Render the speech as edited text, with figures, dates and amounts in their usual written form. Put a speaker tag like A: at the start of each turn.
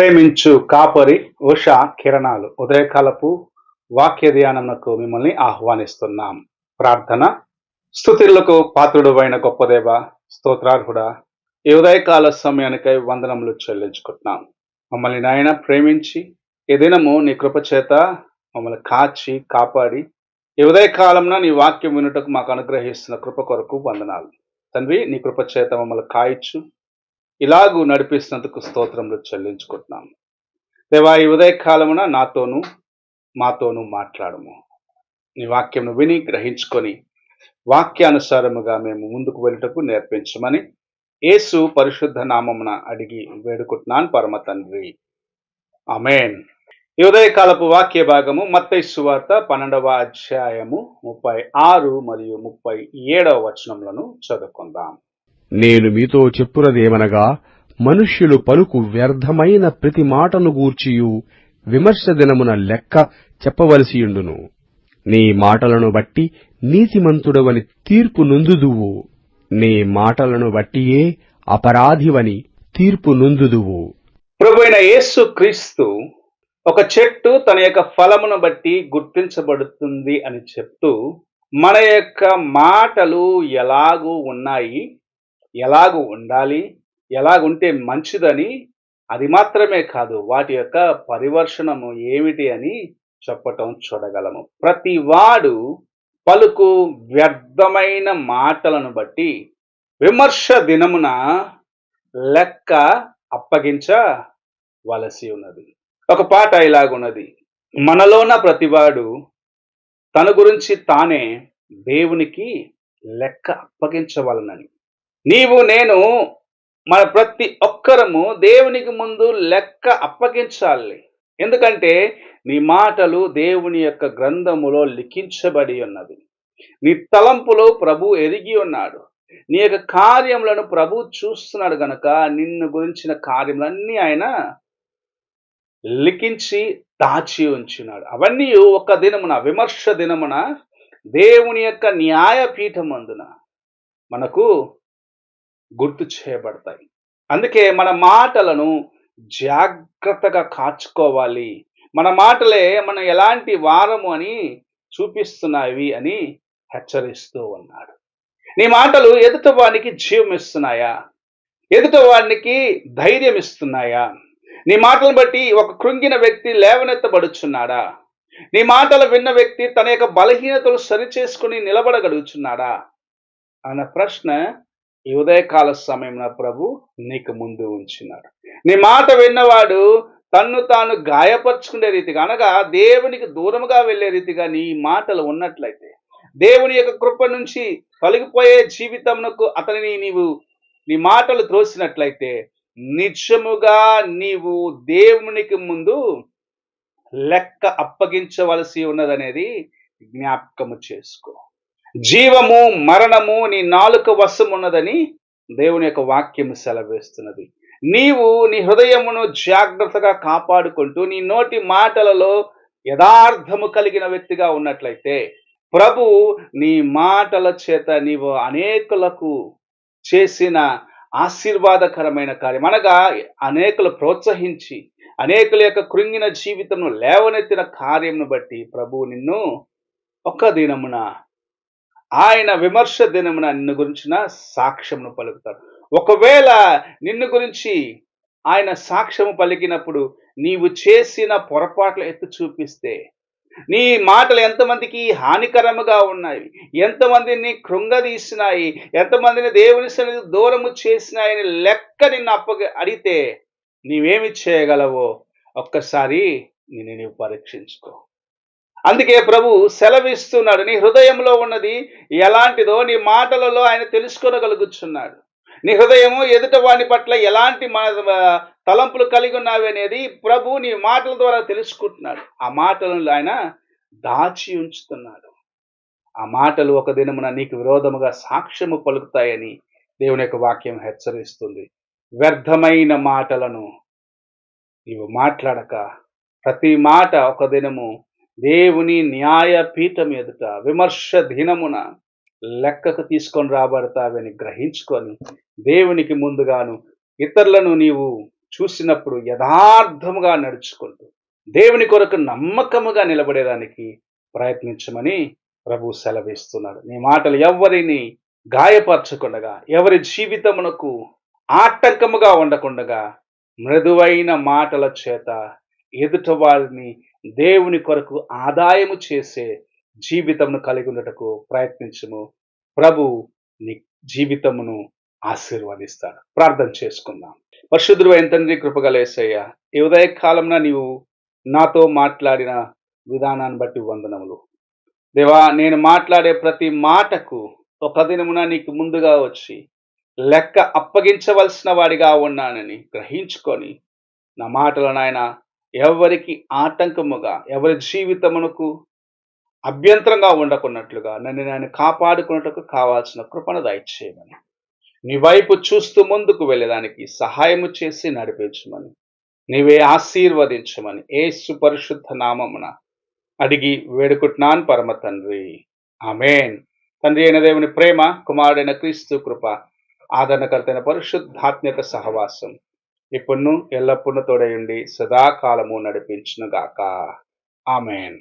A: ప్రేమించు కాపరి ఉషా కిరణాలు ఉదయకాలపు వాక్య ధ్యానమునకు మిమ్మల్ని ఆహ్వానిస్తున్నాం. ప్రార్థన. స్తుతులకు పాత్రుడు అయిన గొప్ప దేవ, స్తోత్రార్హుడా, ఈ ఉదయకాల సమయానికై వందనములు చెల్లించుకుంటున్నాం. మమ్మల్ని నాయన ప్రేమించి ఈ దినము నీ కృప చేత మమ్మల్ని కాచి కాపాడి ఈ ఉదయకాలంలో నీ వాక్యం వినుటకు మాకు అనుగ్రహిస్తున్న కృప కొరకు వందనాలు తండ్రి. నీ కృప చేత మమ్మల్ని కాయచ్చు ఇలాగూ నడిపిస్తున్నందుకు స్తోత్రములు చెల్లించుకుంటున్నాం. దేవా, ఈ ఉదయకాలమున నాతోనూ మాతోనూ మాట్లాడము. నీ వాక్యమును విని గ్రహించుకొని వాక్యానుసారముగా మేము ముందుకు వెళ్ళుటకు నేర్పించమని యేసు పరిశుద్ధ నామమున అడిగి వేడుకుంటున్నాను పరమ తండ్రి, ఆమేన్. ఈ ఉదయకాలపు వాక్య భాగము మత్తయి సువార్త 12వ అధ్యాయము 36 మరియు 37వ వచనములను చదువుకుందాం.
B: నేను మీతో చెప్పునదేమనగా, మనుష్యులు పలుకు వ్యర్థమైన ప్రతి మాటను గూర్చియు విమర్శ దినమున లెక్క చెప్పవలసియుండును. నీ మాటలను బట్టి నీతిమంతుడవని తీర్పు నొందుదువు, నీ మాటలను బట్టియే అపరాధివని తీర్పు నొందుదువు.
A: ప్రభువైన యేసు క్రీస్తు ఒక చెట్టు తన యొక్క ఫలమును బట్టి గుర్తించబడుతుంది అని చెప్తూ, మన యొక్క మాటలు ఎలాగూ ఉన్నాయి, ఎలాగూ ఉండాలి, ఎలాగుంటే మంచిదని, అది మాత్రమే కాదు వాటి యొక్క పరివర్షణము ఏమిటి అని చెప్పటం చూడగలము. ప్రతి వాడు పలుకు వ్యర్థమైన మాటలను బట్టి విమర్శ దినమున లెక్క అప్పగించవలసి ఉన్నది. ఒక పాట ఇలాగున్నది: మనలోన ప్రతివాడు తన గురించి తానే దేవునికి లెక్క అప్పగించవలనని. నీవు నేను మన ప్రతి ఒక్కరము దేవునికి ముందు లెక్క అప్పగించాలి. ఎందుకంటే నీ మాటలు దేవుని యొక్క గ్రంథములో లిఖించబడి ఉన్నది. నీ తలంపులో ప్రభు ఎరిగి ఉన్నాడు. నీ యొక్క కార్యములను ప్రభు చూస్తున్నాడు గనక నిన్ను గురించిన కార్యములన్నీ ఆయన లిఖించి దాచి ఉంచినాడు. అవన్నీ ఒక దినమున, విమర్శ దినమున దేవుని యొక్క న్యాయపీఠమందున మనకు గుర్తు చేయబడతాయి. అందుకే మన మాటలను జాగ్రత్తగా కాచుకోవాలి. మన మాటలే మనం ఎలాంటి వారము అని చూపిస్తున్నాయి అని హెచ్చరిస్తూ ఉన్నాడు. నీ మాటలు ఎదుటివానికి జీవం ఇస్తున్నాయా? ఎదుటివానికి ధైర్యం ఇస్తున్నాయా? నీ మాటలను బట్టి ఒక కృంగిన వ్యక్తి లేవనెత్తబడుచున్నాడా? నీ మాటలు విన్న వ్యక్తి తన యొక్క బలహీనతలు సరిచేసుకుని నిలబడగలుగుచున్నాడా అన్న ప్రశ్న ఈ ఉదయకాల సమయంలో ప్రభు నీకు ముందు ఉంచినాడు. నీ మాట విన్నవాడు తన్ను తాను గాయపరుచుకునే రీతిగా, అనగా దేవునికి దూరముగా వెళ్ళే రీతిగా నీ మాటలు ఉన్నట్లయితే, దేవుని యొక్క కృప నుంచి తొలగిపోయే జీవితమునకు అతనిని నీ మాటలు త్రోసినట్లయితే నిజముగా నీవు దేవునికి ముందు లెక్క అప్పగించవలసి ఉన్నదనేది జ్ఞాపకము చేసుకో. జీవము మరణము నీ నాలుక వశం ఉన్నదని దేవుని యొక్క వాక్యము సెలవేస్తున్నది. నీవు నీ హృదయమును జాగ్రత్తగా కాపాడుకుంటూ నీ నోటి మాటలలో యథార్థము కలిగిన వ్యక్తిగా ఉన్నట్లయితే ప్రభు నీ మాటల చేత నీవు అనేకులకు చేసిన ఆశీర్వాదకరమైన కార్యం, అనగా అనేకులు ప్రోత్సహించి అనేకుల యొక్క కృంగిన జీవితమును లేవనెత్తిన కార్యమును బట్టి ప్రభు నిన్ను ఒక దినమున, ఆయన విమర్శ దినమున నిన్ను గురించిన సాక్ష్యమును పలుకుతాడు. ఒకవేళ నిన్ను గురించి ఆయన సాక్ష్యము పలికినప్పుడు నీవు చేసిన పొరపాట్లు ఎత్తి చూపిస్తే, నీ మాటలు ఎంతమందికి హానికరముగా ఉన్నాయి, ఎంతమందిని కృంగదీసినాయి, ఎంతమందిని దేవుని సన్నిధికి దూరము చేసినాయని లెక్క నిన్ను అడిగితే నీవేమి చేయగలవో ఒక్కసారి నీవు పరీక్షించుకో. అందుకే ప్రభు సెలవిస్తున్నాడు, నీ హృదయంలో ఉన్నది ఎలాంటిదో నీ మాటలలో ఆయన తెలుసుకోగలుగుచున్నాడు. నీ హృదయము ఎదుట వాని పట్ల ఎలాంటి తలంపులు కలిగి ఉన్నావి అనేది ప్రభు నీ మాటల ద్వారా తెలుసుకుంటున్నాడు. ఆ మాటలను ఆయన దాచి ఉంచుతున్నాడు. ఆ మాటలు ఒక దినమున నీకు విరోధముగా సాక్ష్యము పలుకుతాయని దేవుని యొక్క వాక్యం హెచ్చరిస్తుంది. వ్యర్థమైన మాటలను నీవు మాట్లాడక, ప్రతి మాట ఒక దినము దేవుని న్యాయపీఠం ఎదుట విమర్శ దినమున లెక్కకు తీసుకొని రాబడతావని గ్రహించుకొని దేవునికి ముందుగాను ఇతరులను నీవు చూసినప్పుడు యథార్థముగా నడుచుకుంటూ దేవుని కొరకు నమ్మకముగా నిలబడేదానికి ప్రయత్నించమని ప్రభు సెలవిస్తున్నాడు. నీ మాటలు ఎవరిని గాయపరచకుండగా, ఎవరి జీవితమునకు ఆటంకముగా ఉండకుండగా, మృదువైన మాటల చేత ఎదుట వారిని దేవుని కొరకు ఆదాయము చేసే జీవితమును కలిగి ఉండటకు ప్రయత్నించుము. ప్రభు నీ జీవితమును ఆశీర్వదిస్తాడు. ప్రార్థన చేసుకుందాం. పరిశుద్ధుడు అయిన తండ్రి, కృపగల యేసయ్య, ఈ ఉదయ కాలంలో నీవు నాతో మాట్లాడిన విధానాన్ని బట్టి వందనములు. దేవా, నేను మాట్లాడే ప్రతి మాటకు ఒక దినమున నీకు ముందుగా వచ్చి లెక్క అప్పగించవలసిన వాడిగా ఉన్నానని గ్రహించుకొని నా మాటలు నాయన ఎవరికి ఆటంకముగా, ఎవరి జీవితమునకు అభ్యంతరంగా ఉండకున్నట్లుగా నన్ను నేను కాపాడుకున్నట్టుకు కావాల్సిన కృపను దయచేయమని, నీ వైపు చూస్తూ ముందుకు వెళ్ళడానికి సహాయము చేసి నడిపించమని, నీవే ఆశీర్వదించమని యేసు పరిశుద్ధ నామమున అడిగి వేడుకుంటున్నాను పరమ తండ్రి. ఆమేన్. తండ్రి అయిన దేవుని ప్రేమ, కుమారుడైన క్రీస్తు కృప, ఆదరణకర్తైన పరిశుద్ధాత్మక సహవాసం ఇప్పుడును ఎల్లప్పుడూ తోడయుండి సదాకాలము నడిపించునుగాక. ఆమేన్.